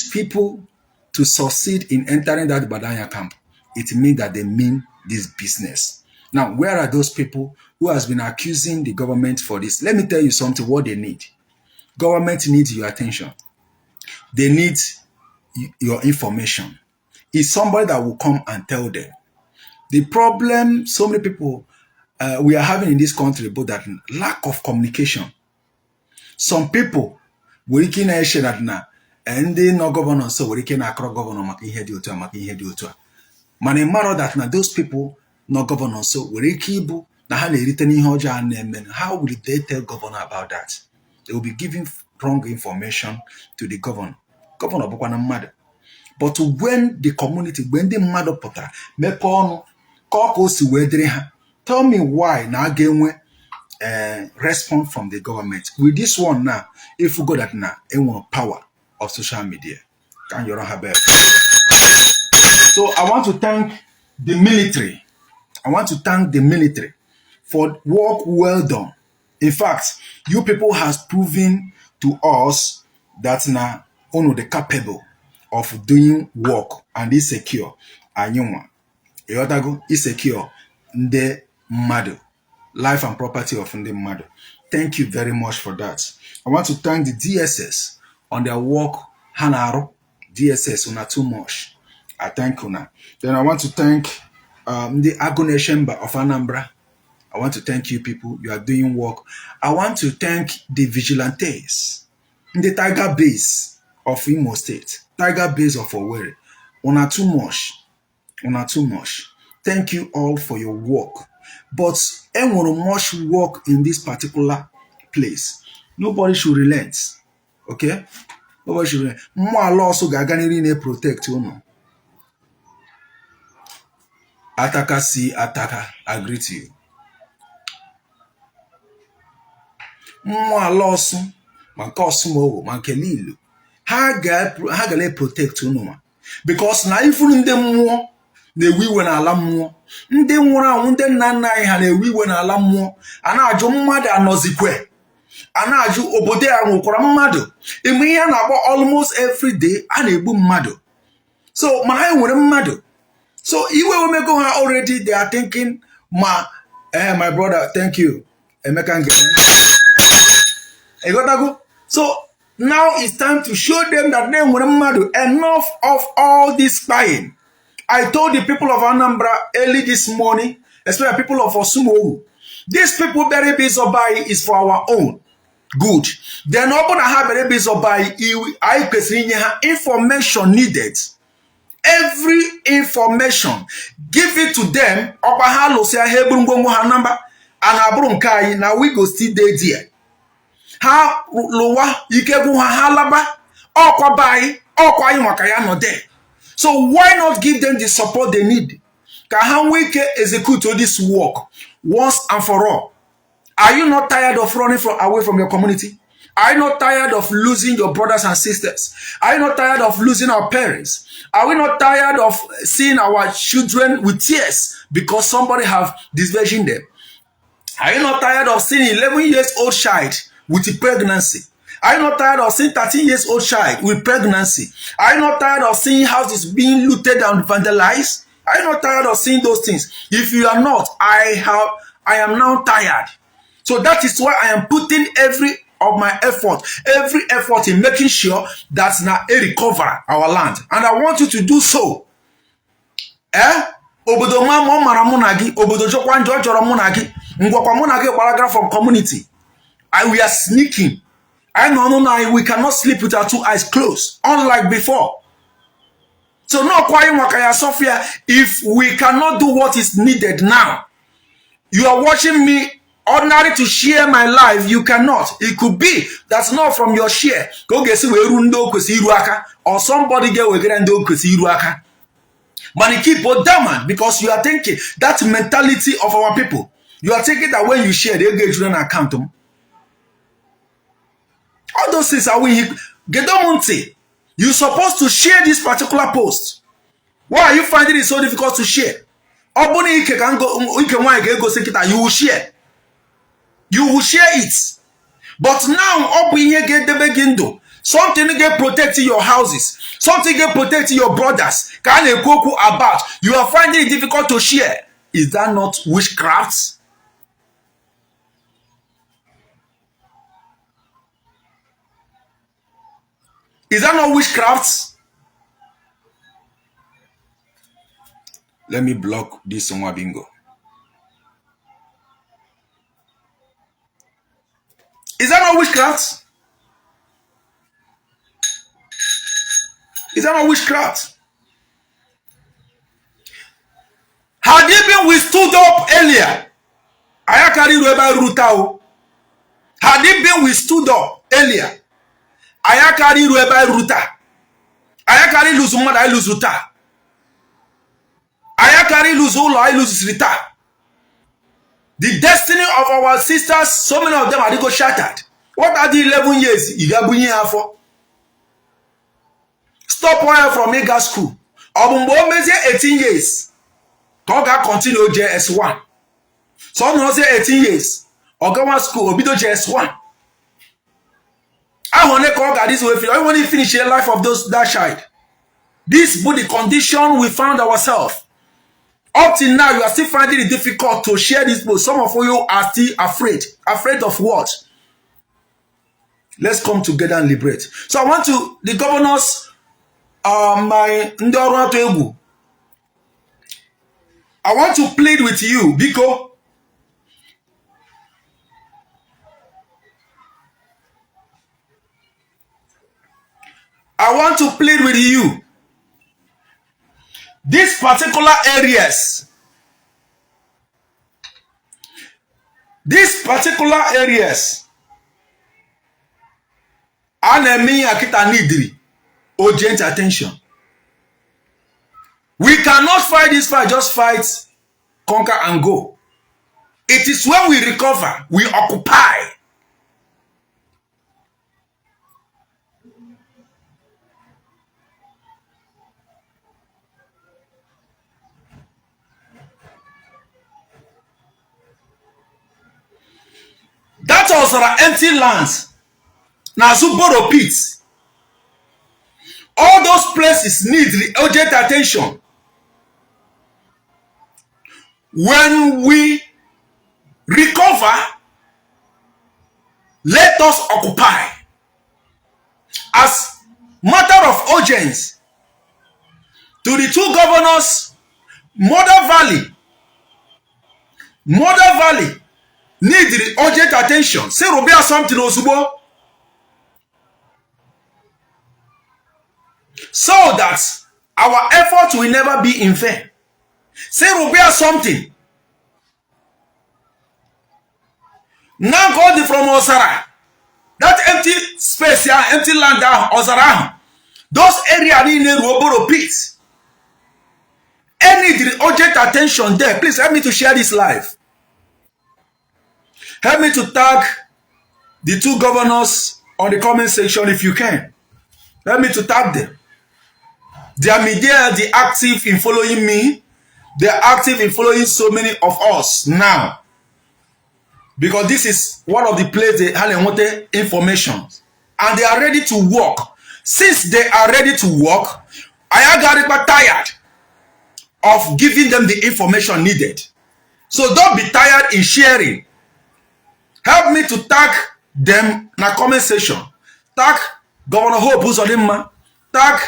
these people to succeed in entering that Badanya camp, it means that they mean this business. Now, where are those people who has been accusing the government for this? Let me tell you something, what they need. Government needs your attention. They need your information. It's somebody that will come and tell them. The problem so many people we are having in this country, but that lack of communication. Some people we can share that now, and they no governor, so we can across governor maka ihe dị otu a maka ihe dị otu a. Mana matter that now those people no governor, so we can na ha na-erite n'ihe ọjọọ a na-eme. How will they tell governor about that? They will be giving wrong information to the governor. Governor bụkwa na mmadụ. But when the community, when the mmadụ pụtara mepe ọnụ ka o si wee dịrị ha, tell me why na again response from the government. With this one now, if we go that now, it want power of social media. Can you have it? So I want to thank the military. I want to thank the military for work well done. In fact, you people has proven to us that now only the capable of doing work and is secure. And you want is secure the mother, life and property of the mother. Thank you very much for that. I want to thank the DSS on their work. Hanaro DSS una too much. I thank you now. Then I want to thank the Agone Chamber of Anambra. I want to thank you people. You are doing work. I want to thank the vigilantes, the Tiger Base of Imo State, Tiger Base of Owerri. Una too much. Una too much. Thank you all for your work. But anyone much work in this particular place. Nobody should relent. Okay? Nobody should relent. More law so gaganiri protect you know. Ataka si ataka, I greet you. More law so mankosumo mankelilu. Ha ga protect you know. Because na even in them more na-ewiwe n'ala mmụọ. Ndị nwụrụ anwụ ndị nna nna anyị ha na-ewiwe n'ala mmụọ. A na-ajụ mmadụ anọzikwe. A na-ajụ obodo ya nwụkwara mmadụ. Ime ihe na-akpọ almost every day a na-egbu mmadụ. So mana anyị nwere mmadụ. So iwe omego ha already they are thinking my brother, thank you. Emeka Ngene. Egotago. So now it's time to show them that they nwere mmadụ. Enough of all this spying. I told the people of Anambra early this morning, especially people of Osumogu, these people very busy by is for our own good. They're not gonna have very busy by information needed. Every information, give it to them. Now we go still there. Ha lowa ikegu halaba okwa bai okwa imakaya no there. So why not give them the support they need? Can we execute this work once and for all? Are you not tired of running away from your community? Are you not tired of losing your brothers and sisters? Are you not tired of losing our parents? Are we not tired of seeing our children with tears because somebody have disvirgin them? Are you not tired of seeing 11-year-old child with a pregnancy? Are you not tired of seeing 13-year-old child with pregnancy? Are you not tired of seeing houses being looted and vandalized? Are you not tired of seeing those things? If you are not, I am now tired. So that is why I am putting every effort in making sure that now recover our land. And I want you to do so. Obodo ma mo mara munagi, obodo jokwa njo joro munagi, ngwakwa munagi paragraph from community. We are sneaking. I know we cannot sleep with our two eyes closed, unlike before. So no quiet Makaya Sophia, if we cannot do what is needed now, you are watching me ordinary to share my life, you cannot. It could be that's not from your share. Go get or somebody get a but you keep on down because you are thinking that mentality of our people. You are thinking that when you share, they'll get you an account. All those things are we get money. You're supposed to share this particular post. Why are you finding it so difficult to share? You will share. You will share it. But now, Something get protecting your houses. Something get protecting your brothers. Can a cocoa about? You are finding it difficult to share. Is that not witchcraft? Is that not witchcraft? Let me block this one bingo. Is that not witchcraft? Is that not witchcraft? Had it been we stood up earlier, Ayakari Rueba Rutao. Had it been we stood up earlier, Ayakari Rueba Ruta. Ayakari Luzuma, I lose Ruta. Ayakari Luzula, I lose Rita. The destiny of our sisters, so many of them are go shattered. What are the 11 years you got for? Stop oil from mega school. Obumbo meze 18 years. Toga continue JS1. Some no say 18 years. Ogawa school obido JS1. I want to call this way. I want to finish the life of that child. This be the condition we found ourselves. Up till now, you are still finding it difficult to share this book. Some of you are still afraid. Afraid of what? Let's come together and liberate. So I want to, the governors, I want to plead with you because I want to plead with you. These particular areas, enemy akita need urgent attention. We cannot fight this fight, just fight, conquer and go. It is when we recover, we occupy. That was our empty lands. Now Zuboro pits. All those places need urgent attention. When we recover, let us occupy. As matter of urgency, to the two governors, Mother Valley need the urgent attention. Say Robia something Osubo. So that our effort will never be in vain. Say Robia something. Now go from Osara. That empty space here, empty land down, Osara. Those areas need Roboro pits. Any the urgent attention there. Please help me to share this live. Help me to tag the two governors on the comment section if you can. Help me to tag them. They are media, they are active in following me. They are active in following so many of us now. Because this is one of the places they have wanted information. And they are ready to work. Since they are ready to work, I am tired of giving them the information needed. So don't be tired in sharing. Help me to tag them in the comment section. Tag Governor Hope Uzodinma. Tag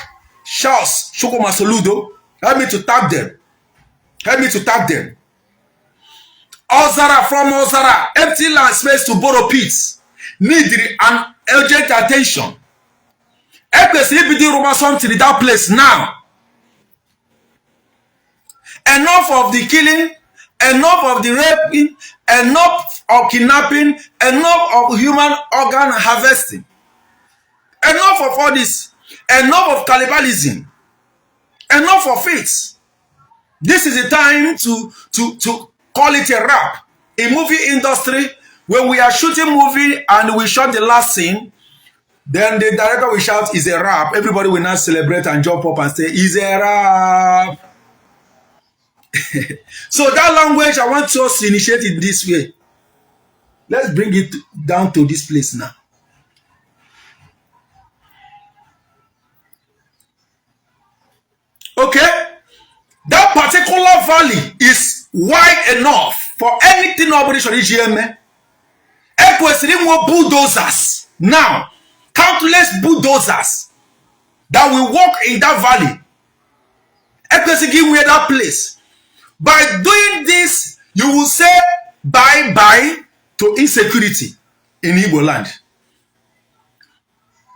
Charles Soludo. Help me to tag them. Help me to tag them. Ozara from Ozara. Empty land space to borrow pits. Need an urgent attention. Help us do something in that place now. Enough of the killing. Enough of the raping. Enough of kidnapping. Enough of human organ harvesting. Enough of all this. Enough of cannibalism. Enough of it. This is the time to call it a wrap. In movie industry, when we are shooting movie and we shot the last scene, then the director will shout, "Is a wrap." Everybody will now celebrate and jump up and say, "Is a wrap." So that language, I want us to initiate it this way. Let's bring it down to this place now. valley is wide enough for anything nobody should GM. Bulldozers now, countless bulldozers that will walk in that valley. Give me that place. By doing this, you will say bye-bye to insecurity in Igbo land.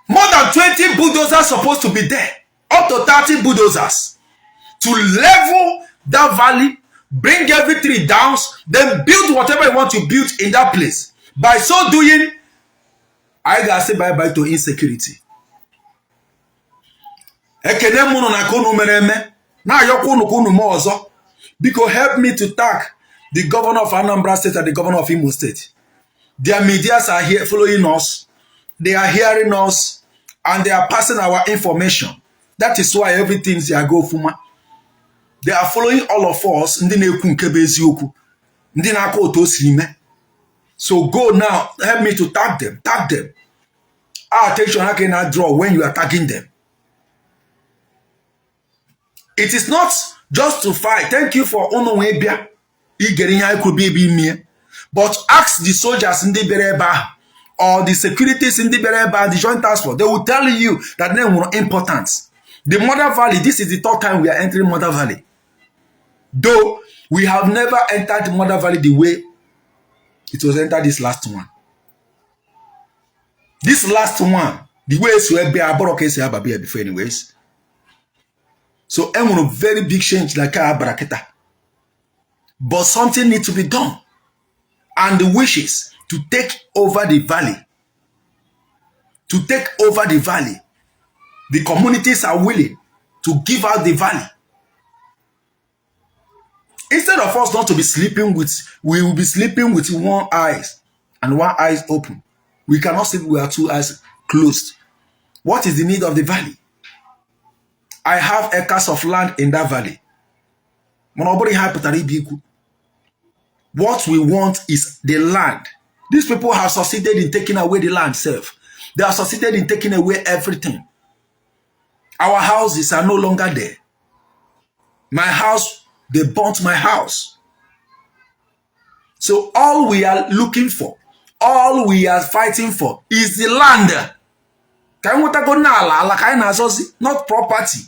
More than 20 bulldozers supposed to be there. Up to 30 bulldozers to level that valley, bring every tree down, then build whatever you want to build in that place. By so doing, I gotta say bye-bye to insecurity. Because help me to thank the governor of Anambra State and the governor of Imo State. Their medias are here following us. They are hearing us and they are passing our information. That is why everything is go fuma. They are following all of us. So go now. Help me to tag them. Tag them. Our attention I cannot draw when you are tagging them. It is not just to fight. Thank you for Onowebia. But ask the soldiers in the Bereba or the securities in the Bereba, the joint task force. They will tell you that they were important. The Mother Valley, this is the third time we are entering Mother Valley. Though we have never entered Mother Valley the way it was entered this last one. This last one, the way it's be before anyways. So I'm on a very big change like a baraketa. But something needs to be done. And the wishes to take over the valley. To take over the valley. The communities are willing to give out the valley. Instead of us not to be sleeping with, we will be sleeping with one eye and one eye open. We cannot sleep with our two eyes closed. What is the need of the valley? I have acres of land in that valley. What we want is the land. These people have succeeded in taking away the land itself. They have succeeded in taking away everything. Our houses are no longer there. My house, they burnt my house. So all we are looking for, all we are fighting for is the land. Not property.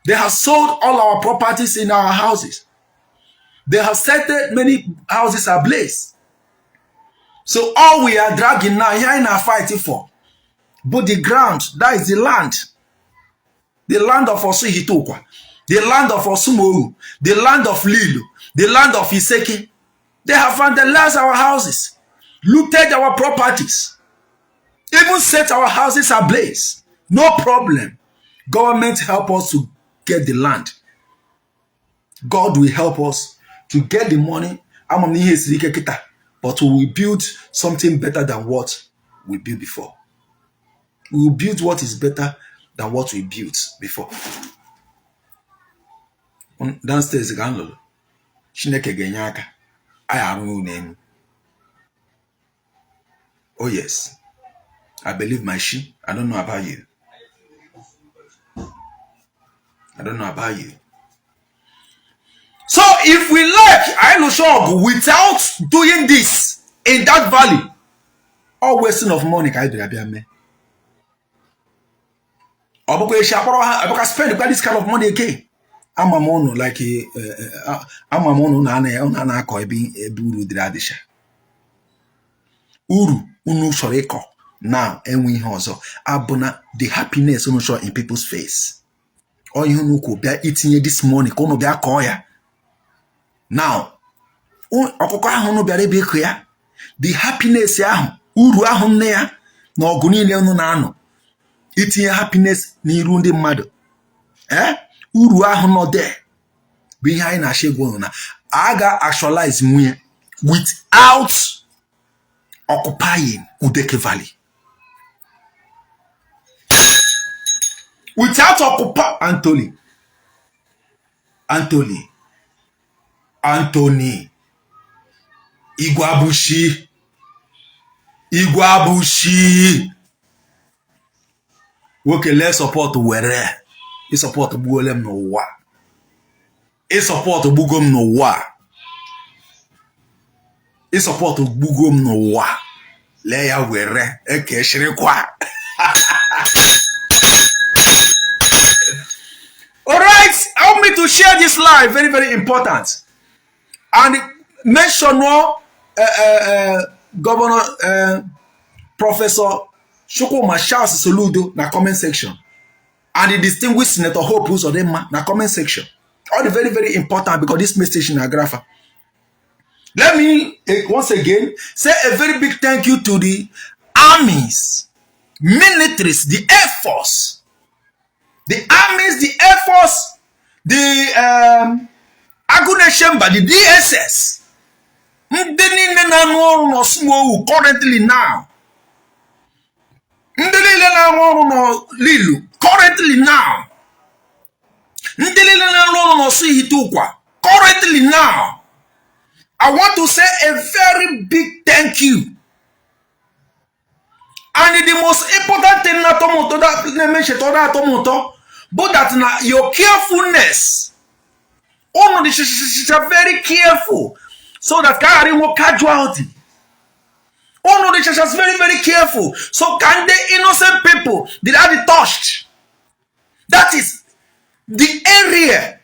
They have sold all our properties in our houses. They have set many houses ablaze. So all we are dragging now, here in our fighting for, but the ground, that is the land. The land of Osuhitokwa, the land of Osumoru, the land of Lilu, the land of Iseki. They have vandalized our houses, looted our properties, even set our houses ablaze. No problem. Government help us to get the land. God will help us to get the money. But we will build something better than what we built before. We will build what is better than what we built before. Downstairs, oh yes, I believe my she. I don't know about you. I don't know about you. So if we like I know sure without doing this in that valley, all wasting of money can do me. I spend this kind of money again. I'm a mono like I'm a mono na ko ebi uru dradisha. Uru unu shoreko now enwe ihe ozo abuna the happiness unu show in people's face. All you know ko bia itinye this money ko no bia ko ya. Now, the happiness ya uru ahụ nne ya na ọgụ niile unu na-anọ itinye happiness n'iru ndị mmadụ uru ahụ nọ there bụ ihe anyị na-achọ egwu na aga actualize nwunye without occupying Udeke Valley, without occupy Anthony Igwabushi okay, let's support where you support Buolem no wa I support Bugum no wa. I support Bugum no wa. Leia were eke shirikwa. Alright, help me to share this live. Very, very important. And mention Governor Professor Charles Soludo na comment section. And the distinguished Senator Hope Uzodinma na comment section. All the very, very important because this message in Agrafa. Let me once again say a very big thank you to the armies, militaries, the Air Force, the armies, the Air Force, the Aguneshemba, the DSS. Currently now. Currently now. Currently now. I want to say a very big thank you. And the most important thing but that your carefulness. Oh no, is very careful. So that carry more casualty. Oh no, the church is very, very careful. So can the innocent people that are be touched? That is the area.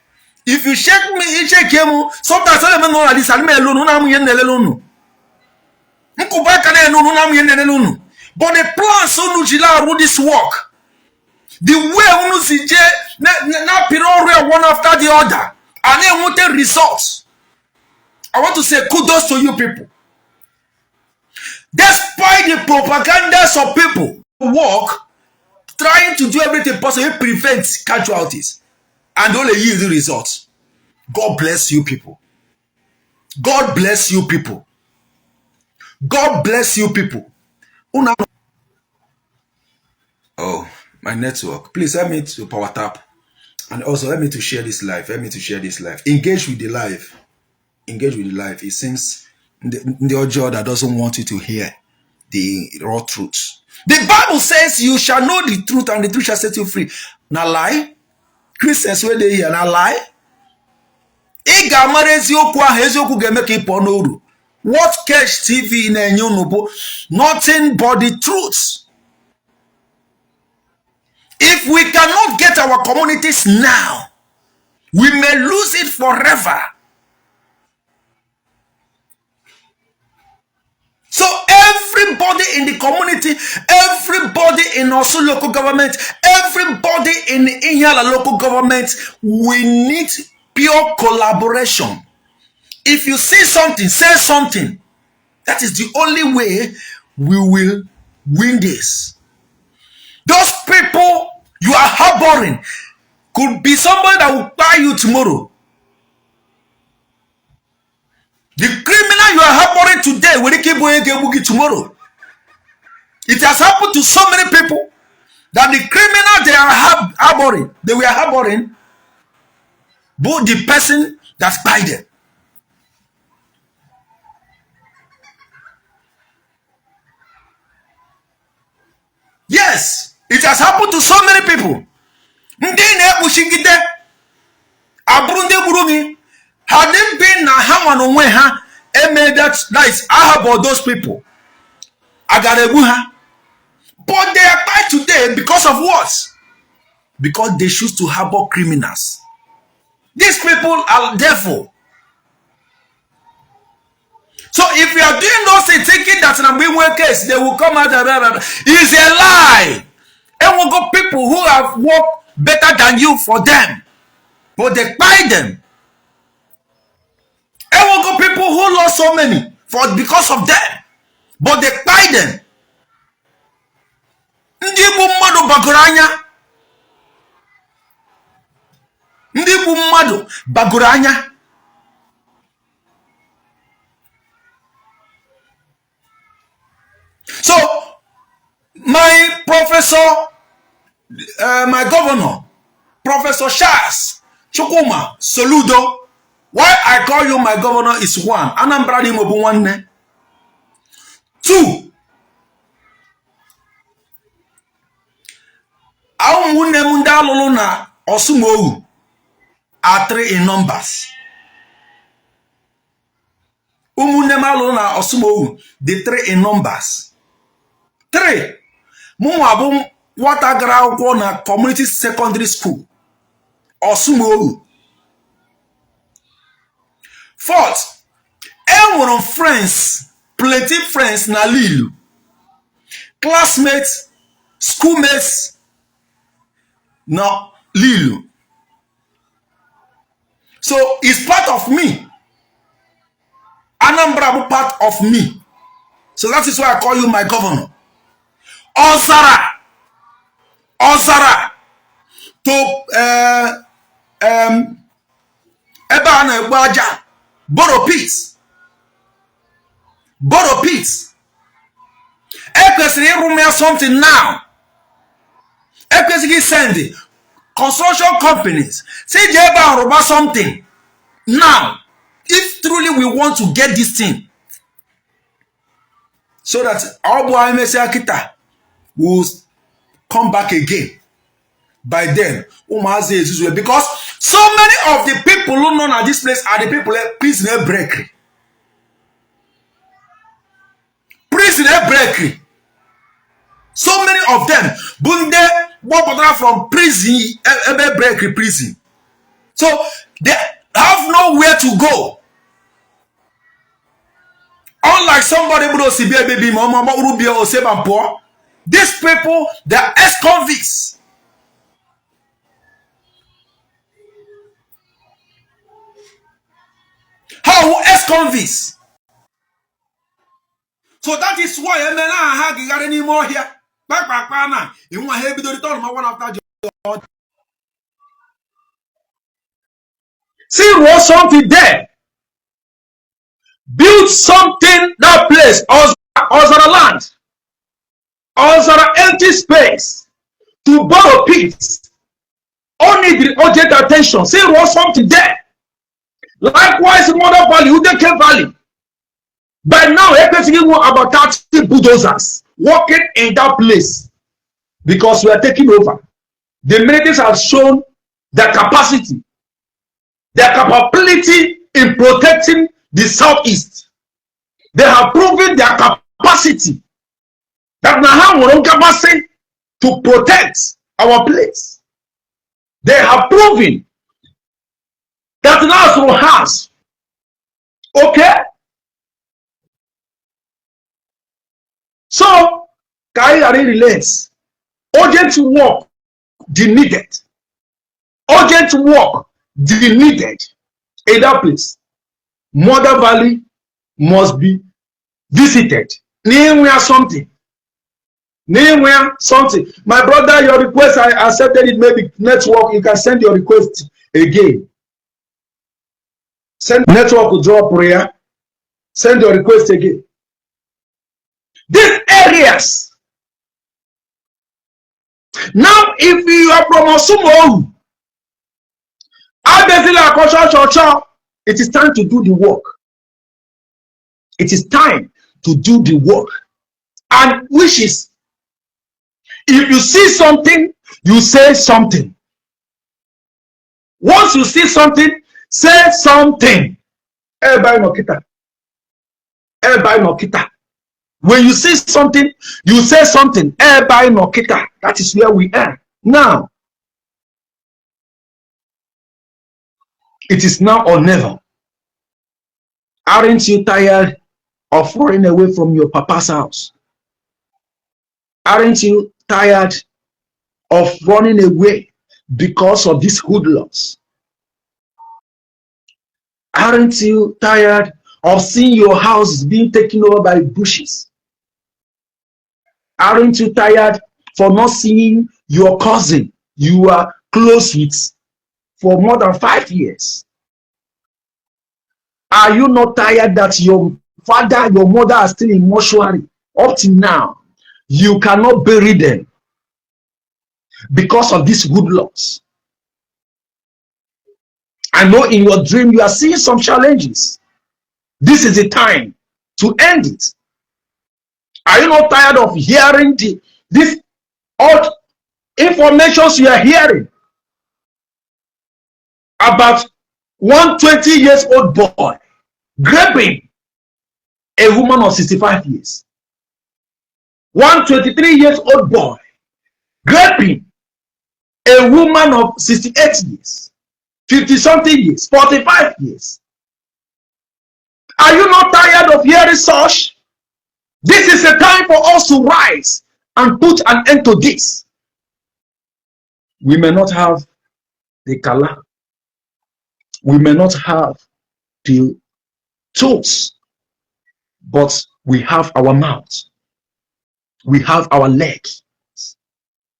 If you shake me, you shake him. Sometimes I don't know that this alone. But the plan so nujila do this work. The way unu si na piro one after the other, and then want the results. I want to say kudos to you people. Despite the propagandas of people who work, trying to do everything possible to prevent casualties and only yield the results. God bless you people. God bless you people. God bless you people. Oh, my network. Please help me to power tap. And also help me to share this live. Help me to share this live. Engage with the live. Engage with the live. It seems the audio that doesn't want you to hear the raw truth. The Bible says you shall know the truth and the truth shall set you free. Now lie. Christians where they hear now lie. What catch TV in a new nothing but the truth. If we cannot get our communities now, we may lose it forever. So everybody in the community, everybody in also local government, everybody in the Inyala local government, we need pure collaboration. If you see something, say something. That is the only way we will win this. Those people you are harboring could be somebody that will buy you tomorrow. The criminal you are harboring today will keep going tomorrow. It has happened to so many people that the criminal they are harboring, they were harboring, but the person that buy them. Yes, it has happened to so many people. Had it been na Haman on ha, made that nice. I have all those people. I got a buha. But they are tied today because of what? Because they choose to harbor criminals. These people are devil. So if you are doing those things, thinking that in a win-win case, they will come out and it's a lie. And we'll go people who have worked better than you for them. But they buy them. And we'll go people who lost so many because of them. But they buy them. Ndị bụ mmadụ bagoro anya. Ndị bụ mmadụ bagoro anya. So, my professor, my governor, Professor Charles Soludo, why I call you my governor is one. Anambra di mobu one. Two. Au mune munda lolo na osumogu. are 3 in numbers. Na Osumowu, the 3 in numbers. 3. Mumwabu Watagra na community secondary school. Osumowu. 4th, everyone friends, plenty friends na Lilu. Classmates, schoolmates na Lilu. So it's part of me. Anambra part of me. So that is why I call you my governor. Ozara to Ebana Abuja, borrow peace. Ekwesịrị something now. Ekwesịrị send construction companies. Say Jeba Roba something now. If truly we want to get this thing, so that our boy Akita will come back again. By then, because so many of the people who know at this place are the people prisoner breakery. So many of them, Bunde, from prison, breakery prison. So they have nowhere to go. Unlike somebody who knows baby, Mama Rubio or Sebampo, these people, they are ex-convicts. How ex-convicts? So that is why I got any more here. You want to do the one after God. See what something there. Build something that place. Ozara land. Ozara empty space. To borrow peace. Only the urgent attention. See what something there. Likewise, Mother Valley, Udeke Valley. By now, everything about 30 bulldozers working in that place because we are taking over. The militaries have shown their capacity, their capability in protecting the southeast. They have proven their capacity that now have capacity to protect our place. They have proven that now has. Okay? So, Kairi relates. Urgent work, the needed. Urgent work, the needed in that place. Mother Valley must be visited. Nowhere something. Nowhere something. My brother, your request, I accepted it. Maybe network, you can send your request again. Send network to draw prayer. Send your request again. These areas. Now, if you are from Osumowu, it is time to do the work. It is time to do the work. And which is, if you see something, you say something. Once you see something, say something. Everybody Nokita. Everybody Nokita. When you see something, you say something. Everybody Nokita. That is where we are. Now, it is now or never. Aren't you tired of running away from your papa's house? Aren't you tired of running away because of these hoodlums? Aren't you tired of seeing your house being taken over by bushes? Aren't you tired for not seeing your cousin you are close with for more than 5 years? Are you not tired that your father, your mother are still in mortuary up till now? You cannot bury them because of these good laws. I know in your dream you are seeing some challenges. This is the time to end it. Are you not tired of hearing this odd information you are hearing? about 120 years old boy grabbing a woman of 65 years. 123 years old boy grabbing a woman of 68 years, 50 something years, 45 years. Are you not tired of hearing such? This is a time for us to rise and put an end to this. We may not have the color, we may not have the tools, but we have our mouth, we have our legs,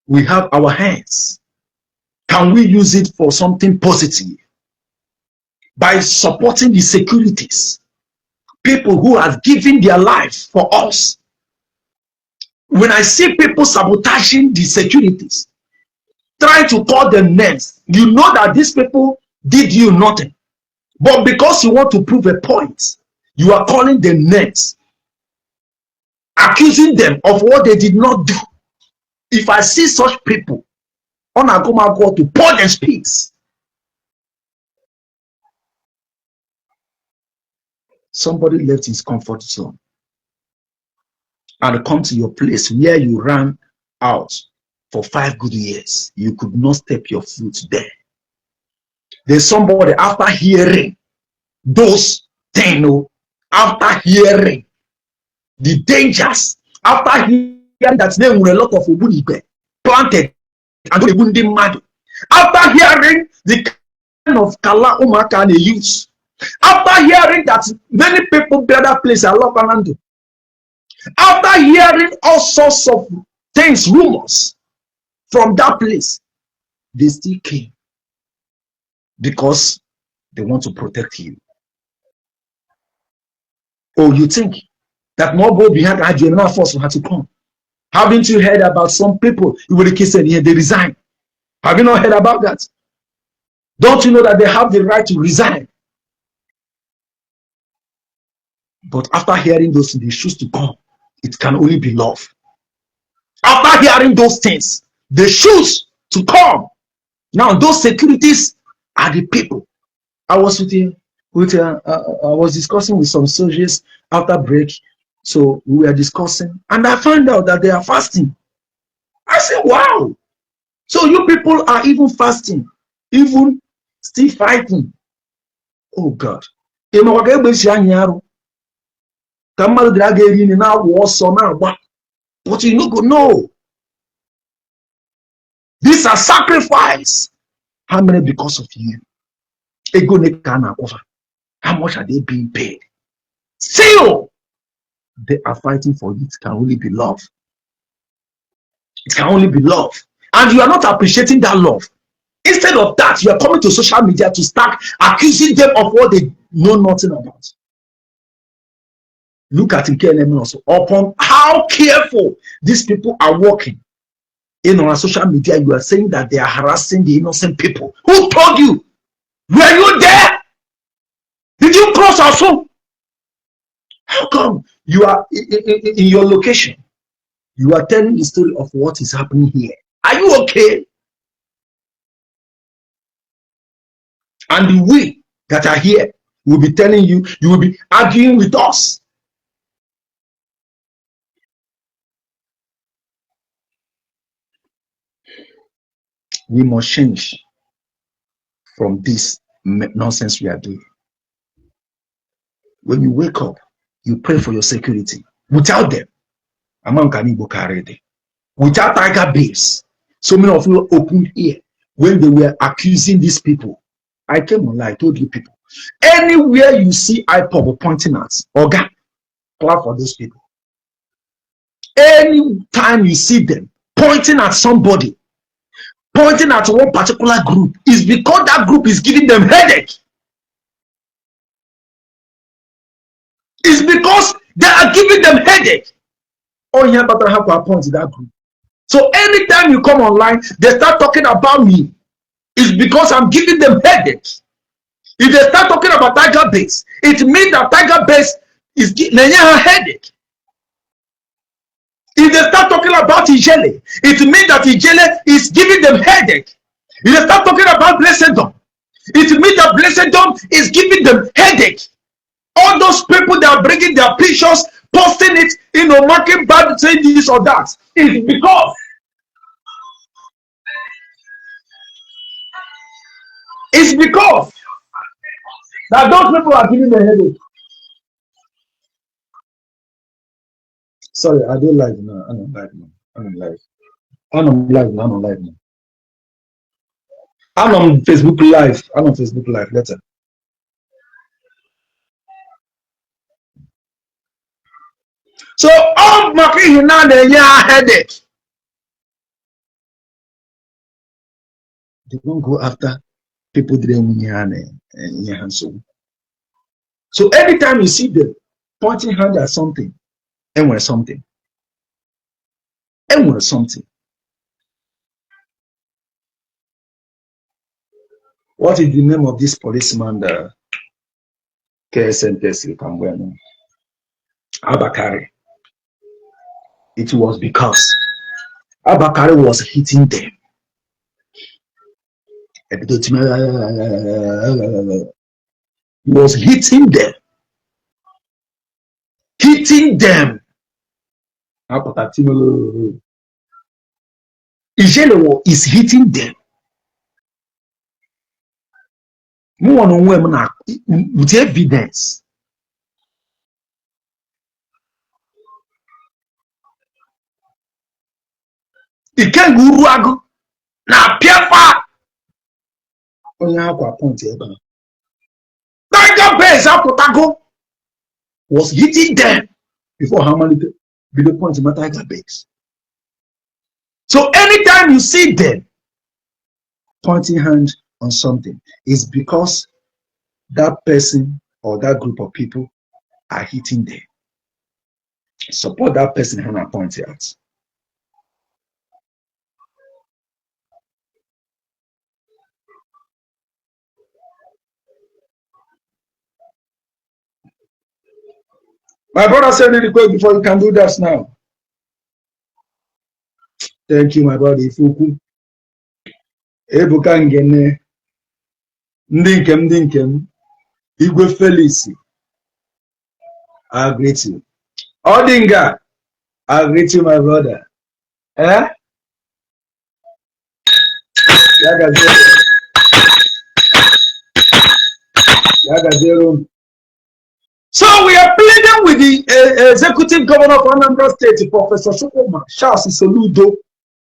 we have our hands. Can we use it for something positive? By supporting the securities, people who have given their lives for us. When I see people sabotaging the securities, trying to call them names, you know that these people did you nothing. But because you want to prove a point, you are calling them names, accusing them of what they did not do. If I see such people, on I go to pour them speaks. Somebody left his comfort zone and come to your place where you ran out for 5 good years. You could not step your foot there. There's somebody after hearing those things, after hearing the dangers, after hearing that there were a lot of Ubunigbe planted and Ubundi mad, after hearing the kind of Kala Umaka they use, after hearing that many people gather place a lot of, after hearing all sorts of things, rumors from that place, they still came because they want to protect you. Oh, you think that nobody behind a general force had to come? Haven't you heard about some people? You will say here they resign. Have you not heard about that? Don't you know that they have the right to resign? But after hearing those things, they choose to come. It can only be love. After hearing those things, they choose to come. Now, those securities are the people. I was I was discussing with some soldiers after break. So we were discussing, and I found out that they are fasting. I said, wow. So you people are even fasting, even still fighting. Oh God. But you know, these are sacrifice. How many because of you? How much are they being paid? Still, they are fighting for it. It can only be love. It can only be love. And you are not appreciating that love. Instead of that, you are coming to social media to start accusing them of what they know nothing about. Look at KLM also upon how careful these people are working. On social media, you are saying that they are harassing the innocent people. Who told you? Were you there? Did you cross our phone? How come you are in your location? You are telling the story of what is happening here. Are you okay? And we that are here will be telling you, you will be arguing with us. We must change from this nonsense we are doing. When you wake up, you pray for your security. Without them, without Tiger Babes, so many of you opened ear when they were accusing these people. I came online, I told you people, anywhere you see IPOB pointing at, Oga, clap for those people. Anytime you see them pointing at somebody, pointing at one particular group, is because that group is giving them headache. It's because they are giving them headache. Oh, yeah, but I have to point to that group. So anytime you come online, they start talking about me. It's because I'm giving them headache. If they start talking about Tiger Base, it means that Tiger Base is giving a headache. If they start talking about Ijele, it means that Ijele is giving them headache. If they start talking about Blessedon, It means that blessed dawn is giving them headache. All those people that are bringing their pictures, posting it, marking bad, saying this or that, is because that those people are giving a headache. Sorry, I don't like now. I don't like now. I don't like. I don't like now. I don't like now. I'm on Facebook Live. I'm on Facebook Live. Later. So all marking now the headache. They don't go after people doing so anytime you see them pointing hand at something, and when something. What is the name of this policeman, the KSNTS Abakari? It was because Abakari was hitting them. He was hitting them. Ijelewo is hitting them. With evidence. Ikenguruagu na piafa. Tiger Base Apotago was hitting them before Hamani below point in Tiger Base. So anytime you see them pointing hand on something, it's because that person or that group of people are hitting them. Support that person hand and point it out. My brother said really quick before you can do that now. Thank you, my brother. Ifuku. Ebuka ngene. Ndinkem. Igwe Felix. I greet you. Odinga. I greet you, my brother. So we are pleading with the executive governor of Anambra State, Professor Charles Soludo,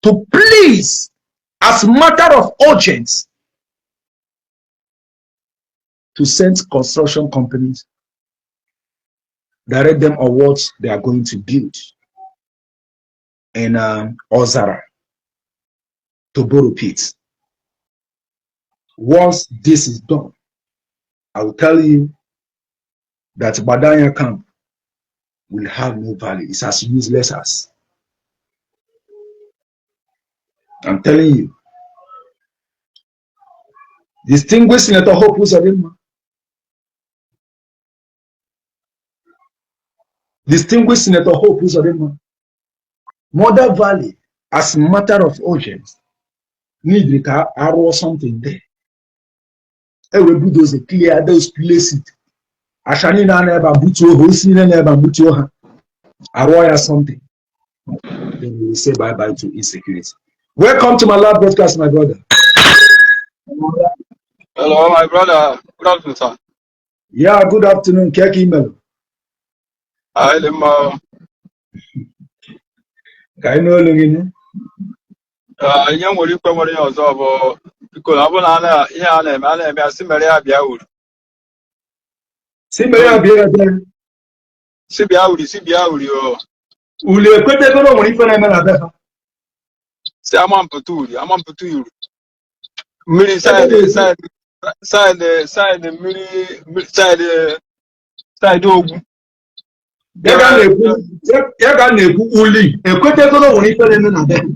to please, as a matter of urgency, to send construction companies, direct them on what they are going to build in Ozara, to borrow pits. Once this is done, I will tell you that Badanya camp will have no value. It's as useless as. I'm telling you. Distinguished Senator Hope Uzodinma. Distinguished Senator Hope Uzodinma. Mother Valley, as a matter of urgency, need to arrow something there. And we bulldoze clear those places. Ashani na neba butuo, hosi na neba butuo. Arrow something. Then we will say bye-bye to insecurity. Welcome to my live broadcast, my brother. Hello, my brother. Good afternoon, sir. Yeah, good afternoon. Keki Melo. Hi, Limo. Kaino Lugine. Young will you come on your job? Because I will honor Yana, and I see Maria Biaud. See Maria Biaud. Sibiaud. Uli ekwete kono woni fene me la befa. Say I'm on Putu. Miri side ogun. Yaga na-ekwu uli ekwete kono woni fene me la befa.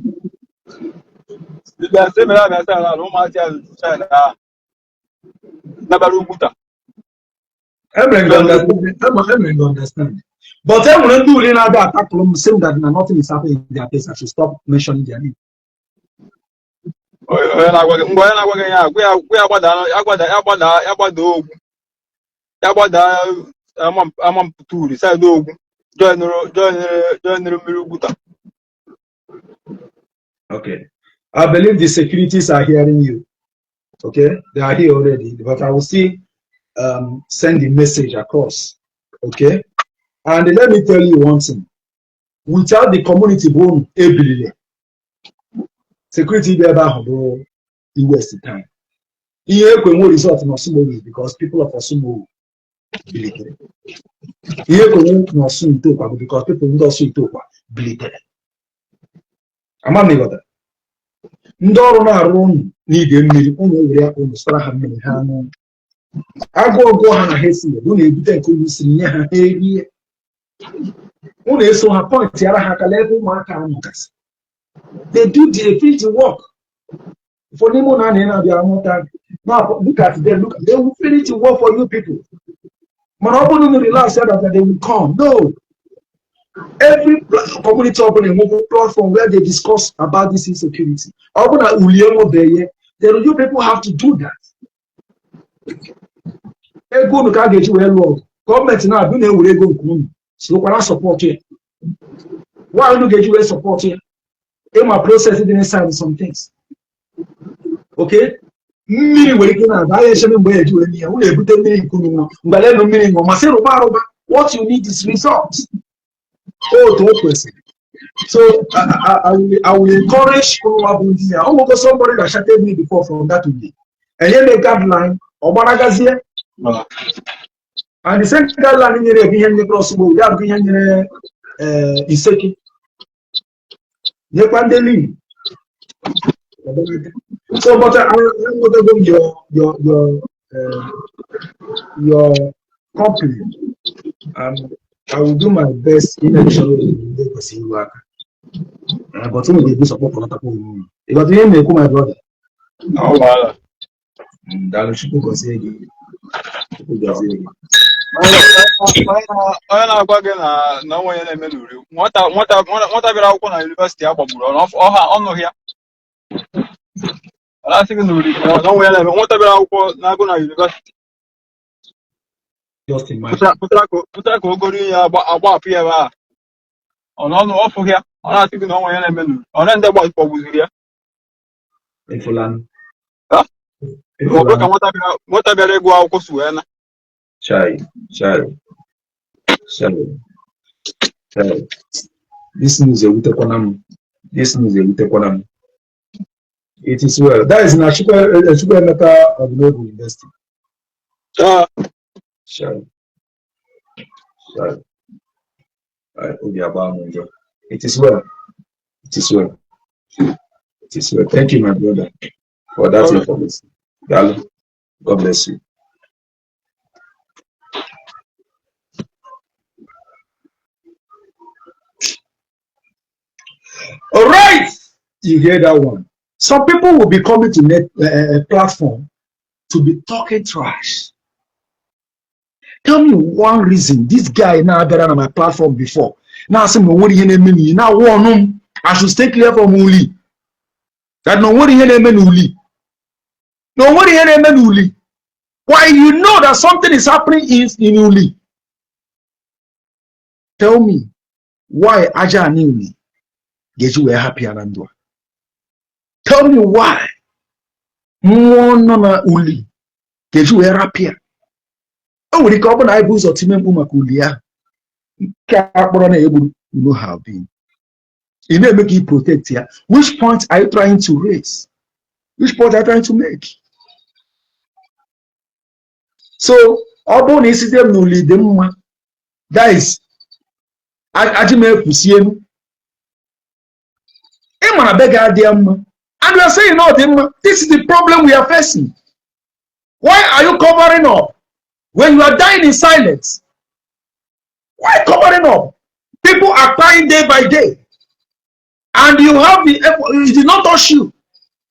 Biba se me la befa la no ma ti side na baru buta. Everyone understand. But I will do in other attack saying that nothing is happening in their case. I should stop mentioning their name. onye na-agwa gị mgbe onye na-agwa gị ya gwa ya gbada ogwu ya gbada amampụta uri saịdị ogwu joinere mmiri ugwuta. Okay. I believe the securities are hearing you. Okay, they are here already, but I will still send the message across. Okay, and let me tell you one thing: without the community born ability, security never have the waste time. Here, we will result in Osumo because people of Osumo believe it. Here, we will not soon talk because people don't soon talk believe it. I'm not got that. Ndị ọrụ na-arụ ụnụ n'ide mmiri ụnụ ewere ya ụnụ sara ha mmiri ha n'ụnụ agụọgụ ha na ha esi ụnụ ebute nke ụnụ siri nye ha ha erie ụnụ eso ha pọintị ara ha akala ebe ụmụaka ahụ kasị they do the field work for n'ime ụlọ a na-abịa nwụta look at them look they will finish the work for you people mana ọ bụrụ na relax that they will come no. Every community opening platform where they discuss about this insecurity. Then you people have to do that. Government now do not so can I support it? Why don't you get support it? My process is inside some things. Okay? What you need is results. So I will encourage almost somebody that chatted me before from that way. And then the guideline or Baragazie and the same guideline in the possible we have been Iseki. So but I'm not going your company. I will do my best in addition to work. But only do support for other people. Because you may come, my brother. Oh, wow. That should go say again. Onye na-agwa gị na onwe ya na-eme n'uri nwata bịara akwụkwọ na yunivesiti a gbagburu ọnụ ya ọ na-asị gị n'uri na onwe ya na-eme nwata bịara akwụkwọ na-agụ na yunivesiti pụtara ka ogoro ihe agbapụ ya ebe a ọnụ ọfụ ya ọ na-asị gị na onwe ya na-eme n'uri ọ na ndị kpọgbuziri ya ọ bụrụ ka nwata bịara ịgụ akwụkwọ si wee na This news is a it is well. That is a super matter of global investing. It is well. It is well. It is well. Thank you, my brother, for that information. God bless you. All right, you hear that one. Some people will be coming to a platform to be talking trash. Tell me one reason this guy now better on my platform before. Now say no what he now warn him. I should stay clear from Uli. That no what he Uli. No what he Uli. Why you know that something is happening in Uli? Tell me why Aja and Uli get you happy and do. Tell me why Mwana Uli get you happy. Oh, we come on Hope Uzodinma makulia. You know how been. You know make you protect here. Which point are you trying to raise? Which point are you trying to make? So, Obon is them no lead them. Guys, Ajime Pusienu. Emma beg them. And we are saying, no, this is the problem we are facing. Why are you covering up? When you are dying in silence, why covering up? People are dying day by day. And you have it did not touch you.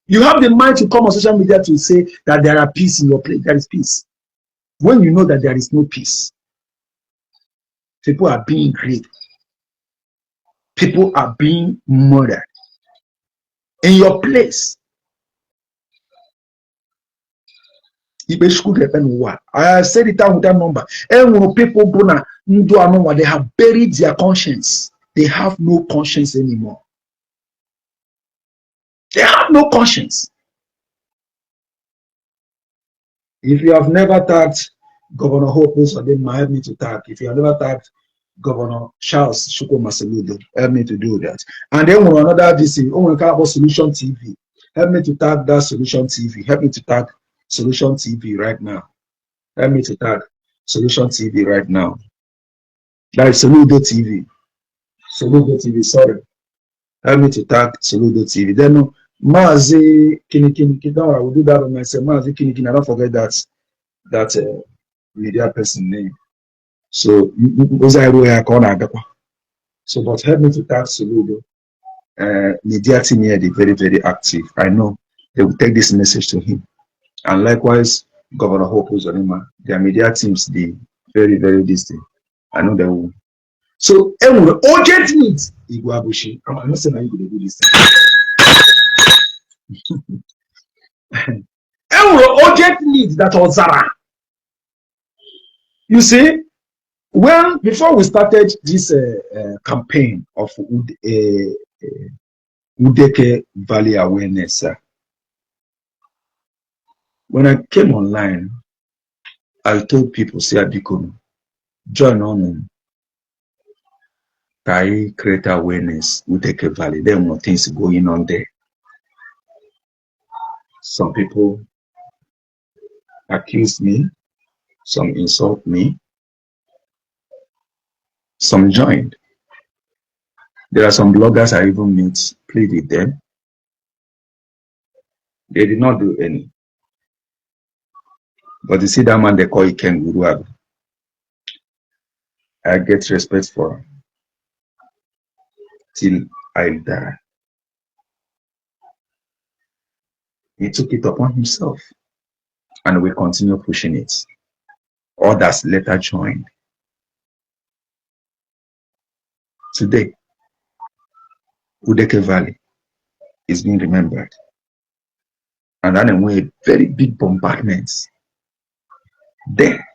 You have the mind to come on social media to say that there are peace in your place. There is peace. When you know that there is no peace, people are being raped. People are being murdered. In your place, I said it out with that number. And when people they have buried their conscience. They have no conscience anymore. They have no conscience. If you have never tagged Governor Hope Uzodinma, help me to tag. If you have never tagged Governor Charles Soludo, help me to do that. And then when another DC, we call Solution TV. Help me to tag that Solution TV. Help me to tag Solution TV right now. Help me to tag Solution TV right now. That is Soludo TV. Soludo TV, sorry. Help me to tag Soludo TV. Then Mazi Kini, I will do that on myself. Mazi Kini, I don't forget that media person name. So so but help me to tag Soludo. Media team here, they very, very active. I know they will take this message to him. And likewise, Governor Hope Uzodinma, their media teams, they very, very distant. I know they will. So, anyway, urgent needs. I'm not saying I'm going to do this. Anyway, urgent needs that Ozara. You see, before we started this campaign of Udeke Valley Awareness, when I came online, I told people, say, Abikono, join on Kai create awareness Udeke Valley. There are more things going on there. Some people accuse me, some insult me, some joined. There are some bloggers I even met, played with them. They did not do any. But you see that man they call Iken Guruabu. I get respect for him till I die. He took it upon himself and we continue pushing it. Others later joined. Today, Udeke Valley is being remembered. And then anyway, very big bombardments there.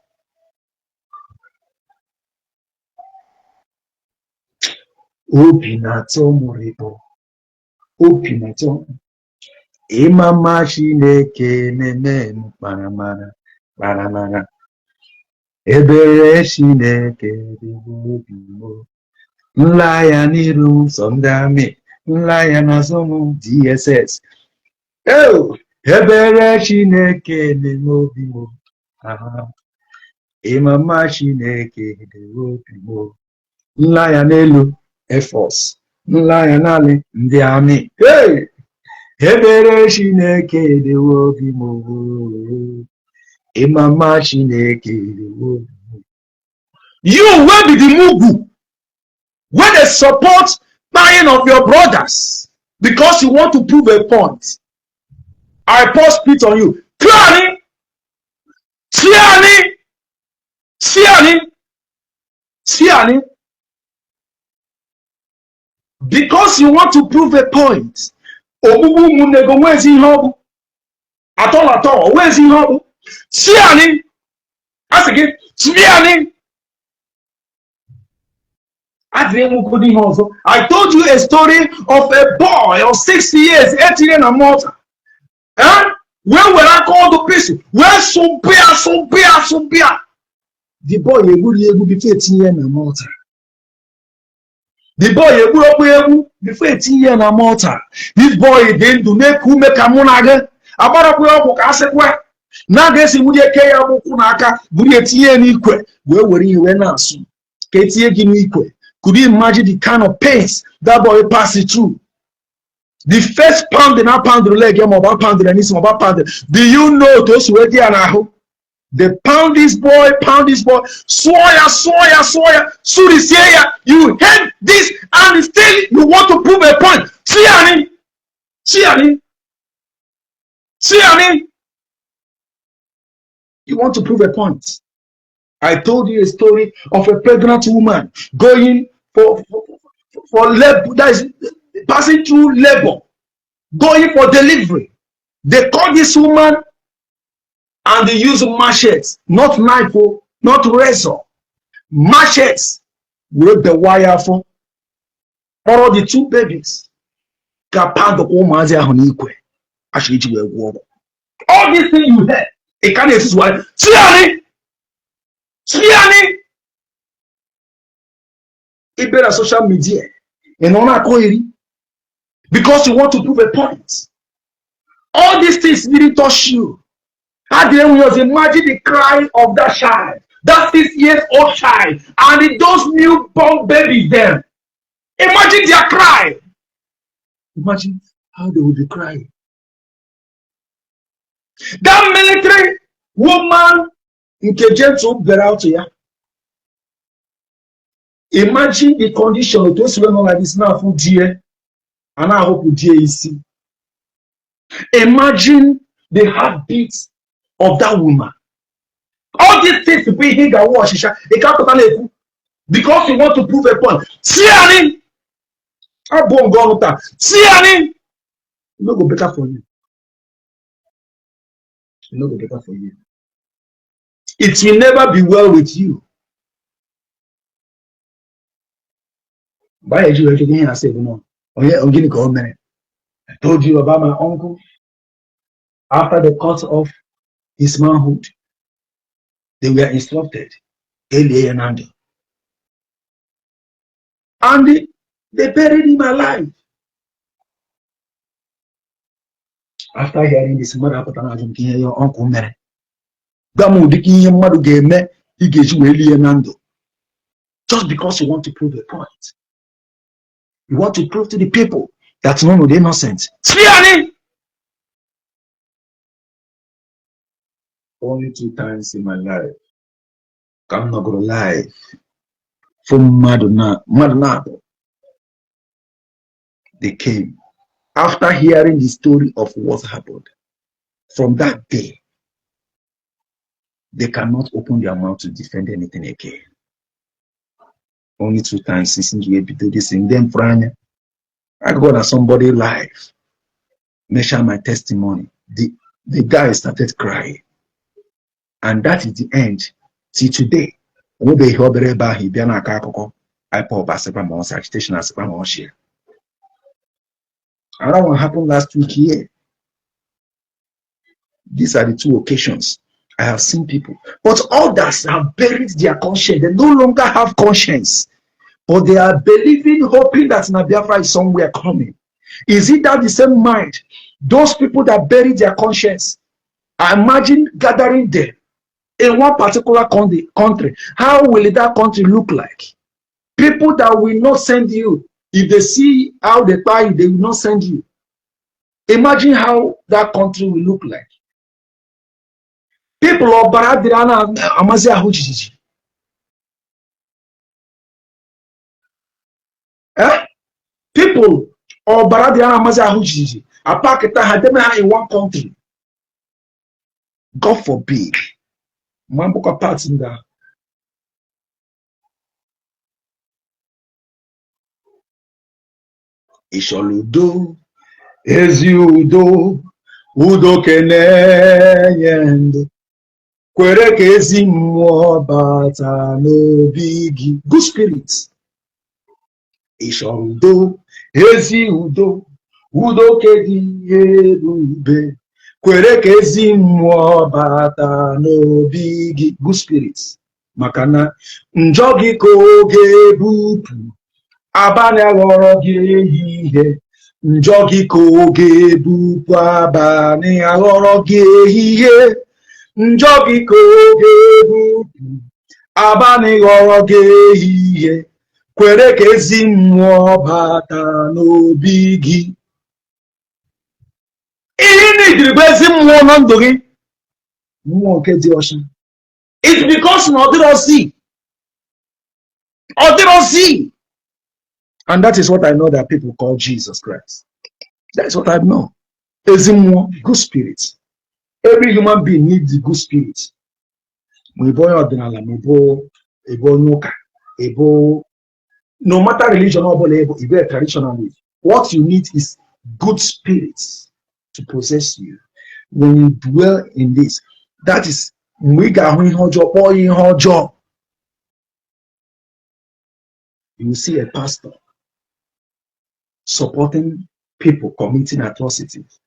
Opinato Moribo. Opinato. Imama Shineke Nemen Manamana. Manamana. Ebere Shineke Dibobimo. Nlaya Niru Sondame. Nlaya Nasomu DSS. Oh! Ebere Shineke Nemobimo. Imama Shineke Dibobimo. Nlaya Nelu. Air Force. Nlaya Nali. Ndi Army. Hey! Ebere Shineke Dibobimo. Imama Shineke Dibobimo. You will be the Mugu. Where they support dying of your brothers because you want to prove a point. I pour spit on you. Clearly, Siani, Siani, Siani. Because you want to prove a point. Obubu Munego, where's he home? At all, where's he home? Siani, ask again, Siani. I told you a story of a boy of 6 years, 8 years and more. Eh? When will I call the person? Where so beer? The boy will be 18 years and more. The boy will be 18 years and more. This boy then do make a monaga. About a boy who can well. Now guess he would get Kunaka, Budia and equal. Where were you when I soon? Katie equal. Could you imagine the kind of pains that boy passed through? The first pound and a pound the leg, about pound and some about pound. Do you know those who were there now? They pound this boy, soya, so this year. You hate this and still you want to prove a point. See, you want to prove a point. I told you a story of a pregnant woman going for labor, that is passing through labor, going for delivery. They call this woman and they use machetes, not knife, not razor, machetes with the wire for all the two babies. All these things you heard, it can't exist. Why? Siani, it better social media, and on because you want to prove a point. All these things didn't touch you. How then we just imagine the cry of that child, that 6 years old child, and those newborn babies there. Imagine their cry. Imagine how they would be crying. That military woman in Kejetu Berautia. Imagine the condition of those women like this now for dear, and I hope dear is. Imagine the heartbeat of that woman. All these things to be here and watch, it can't totally because you want to prove a point. Siani, I won't go with that. Siani, it will go better for you. It will go better for you. It will never be well with you. Why are you again? I said, no. Oh, yeah, I'm going to go a minute. I told you about my uncle. After the cut off his manhood, they were instructed, and they buried him alive. After hearing this, mother put on your uncle Mary. Just because you want to prove a point. You want to prove to the people that no, they're innocent. Only 2 times in my life. I'm not gonna lie. From Madonna, they came. After hearing the story of what happened, from that day, they cannot open their mouth to defend anything again. Only 2 times since we do this in them, Franya. I go to somebody's life, measure my testimony. The guy started crying. And that is the end. See, today, we be here about he be an akako. IPOB agitation as a share. And that one happened last week here. These are the 2 occasions I have seen people. But others have buried their conscience. They no longer have conscience. But they are believing, hoping that Biafra is somewhere coming. Is it that the same mind? Those people that buried their conscience, I imagine gathering them in one particular country. How will that country look like? People that will not send you. If they see how they buy you, they will not send you. Imagine how that country will look like. People of Baradirana Amazia Hujiji. People of Baradirana Amazia Hujiji. A packet had them in one country. God forbid. Mamboka parts in that. Isholudo, Eziudo, Udo Keneyendo, Kwereke bata no bigi. Good spirits. Isholudo, Eziudo, Udo Keneyendo, Kwereke bata no bigi. Good spirits. Makana, Njogi koge bupu. Abane aghọrọ gị ehihie, njọ gị ka oge bupụ abane aghọrọ gị ehihie, njọ gị ka oge bupụ abane ghọrọ gị ehihie, kwere ka ezi mmụọ bata n'obi gị. Ihe n'ijiri bụ ezi mmụọ na ndụ gị, mmụọ nke dị ọcha. It's because na ọ dịrọ si. And that is what I know that people call Jesus Christ. That is what I know. Ezimo, good spirit. Every human being needs the good spirit. No matter religion or traditional, what you need is good spirits to possess you. When you dwell in this, That is you will see a pastor supporting people committing atrocities.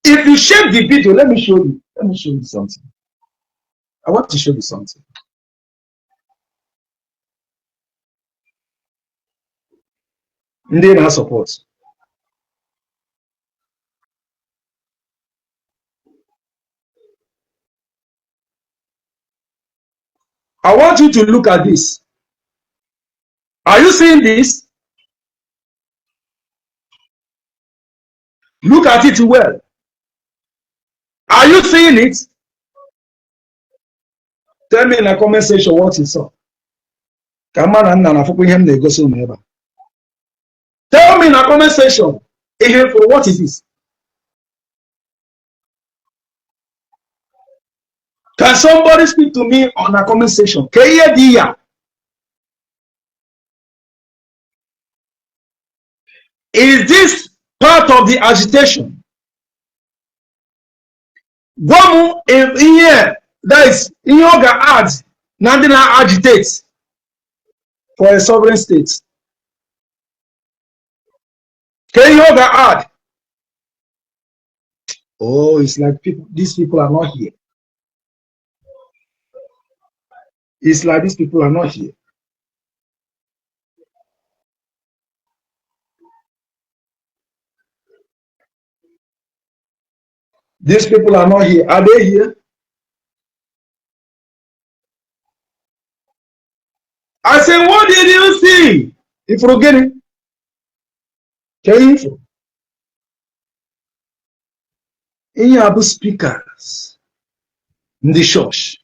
If you share the video, let me show you. Let me show you something. I want to show you something. Indian support. I want you to look at this. Are you seeing this? Look at it well. Are you seeing it? Tell me in the comment section what you saw. Tell me in the comment section. What is this? Can somebody speak to me on the comment section? Is this part of the agitation? Gomu in here, that is in yoga ads, nothing agitates for a sovereign state. Can yoga add? Oh, it's like people, these people are not here. It's like these people are not here. These people are not here. Are they here? I said, what did you see? If you get it, can you? In your speakers in the church,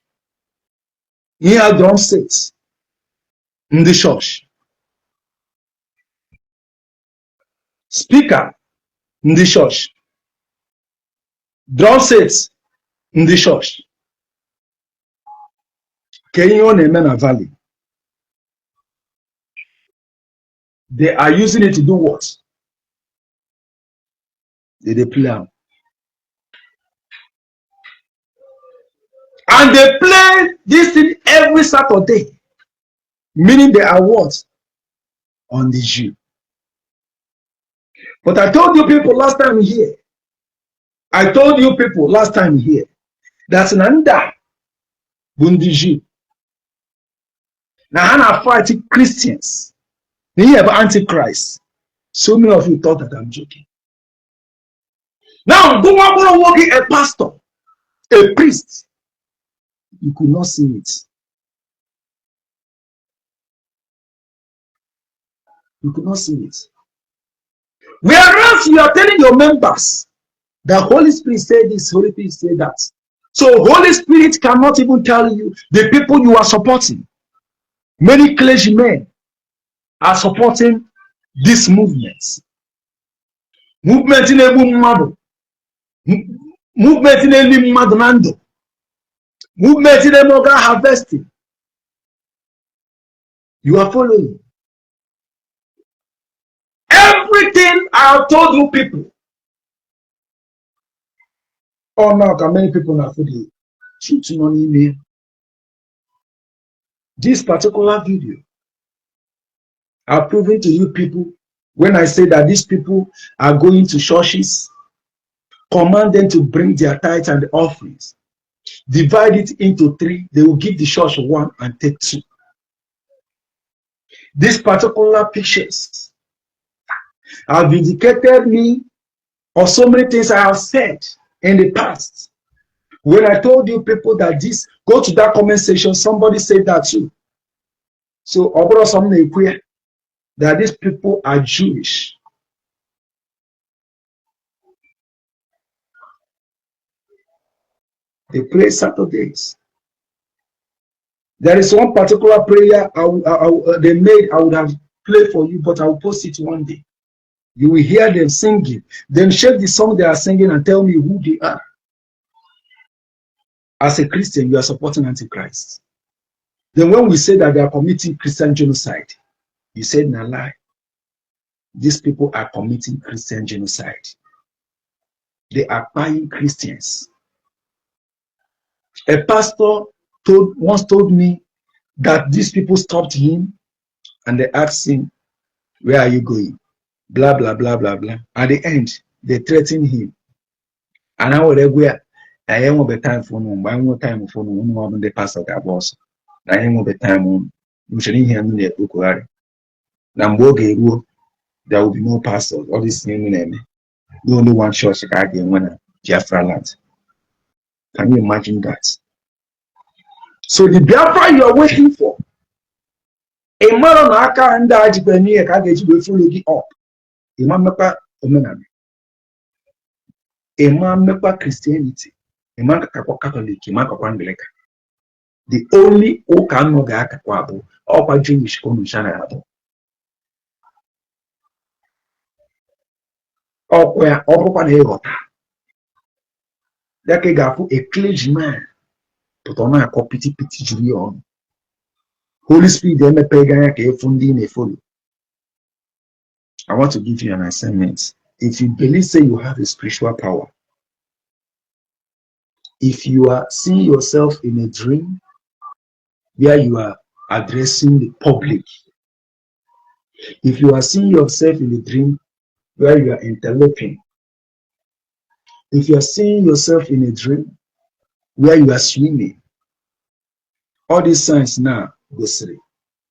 in your drum sets in the church, speaker in the church, drum sets in the church. Can you name a valley? They are using it to do what? They play. And they play this thing every Saturday. Meaning they are what? On the Jew. But I told you people last time here. I told you people last time here. That's Nanda Bundi Jew. Now I'm fighting Christians. They have Antichrist. So many of you thought that I'm joking. Now go on working a pastor, a priest. You could not see it. You could not see it. Whereas you are telling your members the Holy Spirit said this, Holy Spirit said that. So Holy Spirit cannot even tell you the people you are supporting. Many clergymen are supporting these movements. Movement in a movement in a movement movement in a moga harvesting. You are following. Everything I have told you people. Oh, now can many people not following? Shooting on email. This particular video, I've proven to you people when I say that these people are going to churches, command them to bring their tithes and the offerings, divide it into 3, they will give the church 1 and take 2. These particular pictures have vindicated me of so many things I have said in the past. When I told you people that this, go to that comment section, somebody said that too. So, that these people are Jewish. They pray Saturdays. There is one particular prayer they made, I would have played for you, but I will post it one day. You will hear them singing. Then check the song they are singing and tell me who they are. As a Christian, you are supporting Antichrist. Then when we say that they are committing Christian genocide, you said, no lie. These people are committing Christian genocide. They are buying Christians. A pastor once told me that these people stopped him and they asked him, "Where are you going?" Blah, blah, blah, blah, blah. At the end, they threatened him. And I would where I am over time for no, but I'm no time for no one the pastor that was. I am over time. You shouldn't hear me at Bukurari. Namboge, there will be no pastors. All this name name. The only one church I can win Biafra land. Can you imagine that? So the Biafra you are waiting for, a man on Aka and Ajibani, I get you follow it up. A man mepa a man mepa Christianity, a man Catholic, a man Anglican. The only Okano Gaka Kwabo, or Jewish Commission. Or where Opa Hegota. That a clergyman, but on a copy pity on. Holy Spirit, they may pay funding a follow. I want to give you an assignment. If you believe, say you have a spiritual power, if you are seeing yourself in a dream where you are addressing the public, if you are seeing yourself in a dream where you are interloping, if you are seeing yourself in a dream where you are swimming, all these signs now go through.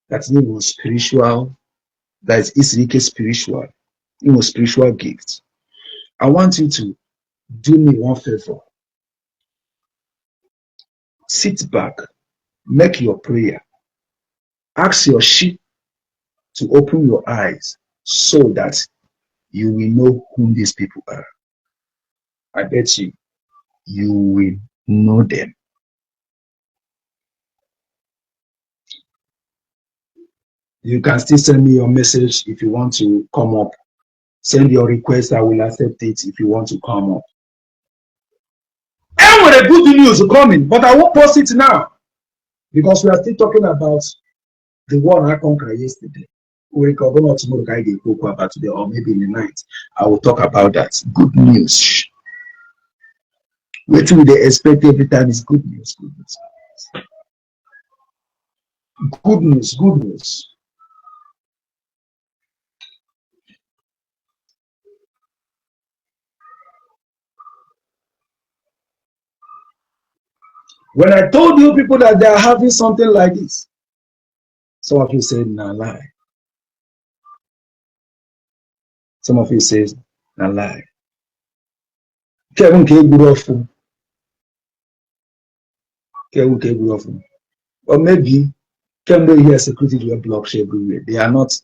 That's even spiritual, that is easily spiritual, spiritual gifts. I want you to do me one favor. Sit back, make your prayer, ask your sheep to open your eyes so that you will know whom these people are. I bet you will know them. You can still send me your message if you want to come up. Send your request, I will accept it if you want to come up. And with a good news coming, but I won't post it now because we are still talking about the one I conquered yesterday. We can go tomorrow about today, or maybe in the night. I will talk about that. Good news. What they expect every time is good news, good news. Good news, good news. When I told you people that they are having something like this, some of you said, nah, lie. Some of you said, nah, lie. Kevin K. Burofu. Kevin K. Burofu. Or maybe, Kevin here security will block everywhere. They are not,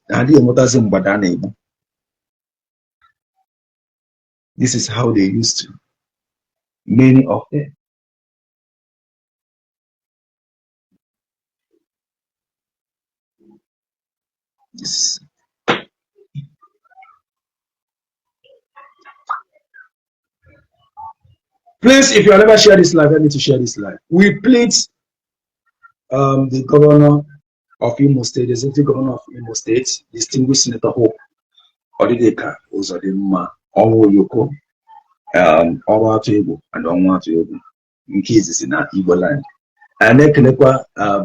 this is how they used to. Many of them. Yes. Please, if you have never shared this live, let me to share this live. We plead the governor of Imo State, the executive governor of Imo State, distinguished Senator Hope Uzodinma, Yoko, Ọrụ Igbo, and Ọnwa Igbo, in cases in Igbo land. And then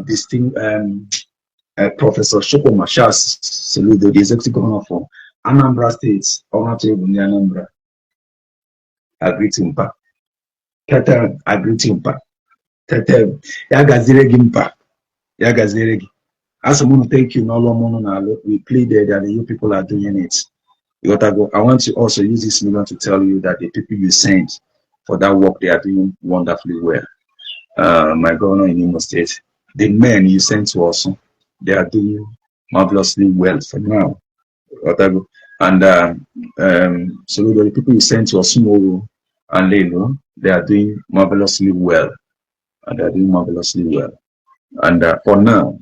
distinguished Professor Charles Soludo, the executive governor for Anambra State, Ọnwa Igbo, Anambra, agreed to impact. Tete agreed to impact. Tete, Yagazire Gimpa, Yagazire. As I want to thank you, we pleaded that you people are doing it. I want to also use this million to tell you that the people you sent for that work, they are doing wonderfully well. My governor in Imo State, the men you sent to us, they are doing marvelously well for now. And so the people you sent to us tomorrow and Leno, they are doing marvelously well. And they are doing marvelously well. And for now,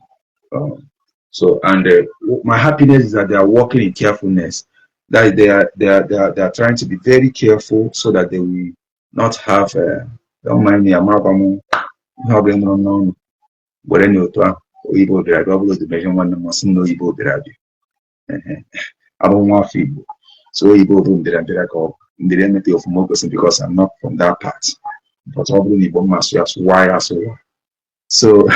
my happiness is that they are working in carefulness. That they are trying to be very careful so that they will not have don't mind me, I'm not going to but anyway, Igbo Brad, the measure one must know Igbo Brad. I don't want Igbo. So Igbo boom the remedy of more person because I'm not from that part. but probably Igbo mass as why as well. So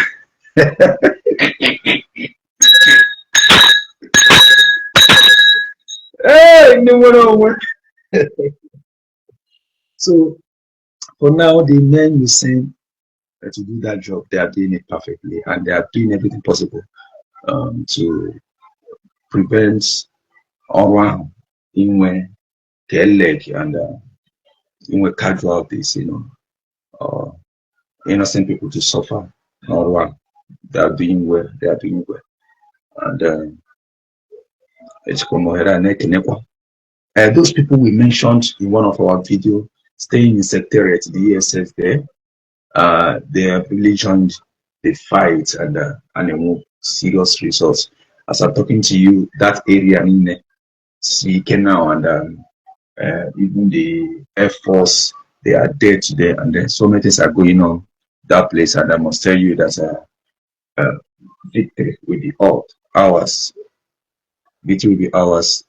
hey, no. So for now, the men you send to do that job, they are doing it perfectly, and they are doing everything possible to prevent around in leg and in casualties, uh, innocent people to suffer. Around they are doing well. They are doing well, and those people we mentioned in one of our videos, staying in secretariat, the ESS there, they have really joined the fight and they want serious results. As I'm talking to you, that area in Sike now and even the Air Force, they are there today, and then so many things are going on that place. And I must tell you that victory will be ours. Victory will be ours.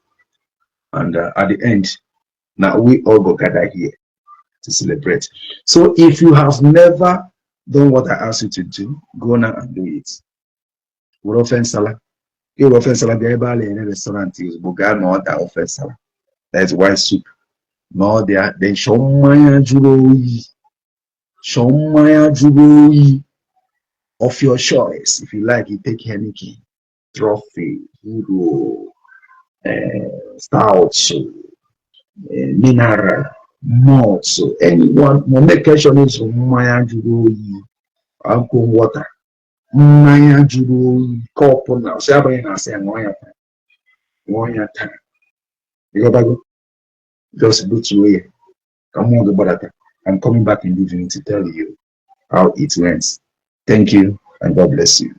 And at the end, now we all go gather here to celebrate. So if you have never done what I asked you to do, go now and do it. We're offense salad. You're offense salad. The restaurant is Bogan or that offense salad. That's white soup. No, there. Then Shomaya Juroyi of your choice. If you like, you take Henneken, Trophy, Hero, Stout, Mineral, Malt. So anyone, medication is Shomaya Juroyi, alcohol water. Mmanya juru oyi kọpụ na ọsị abụghị na asị ṅụọ ya taa ịghọtago just butuo ya ka mmụọ gị gbadata. I'm coming back in the evening to tell you how it went. Thank you and God bless you.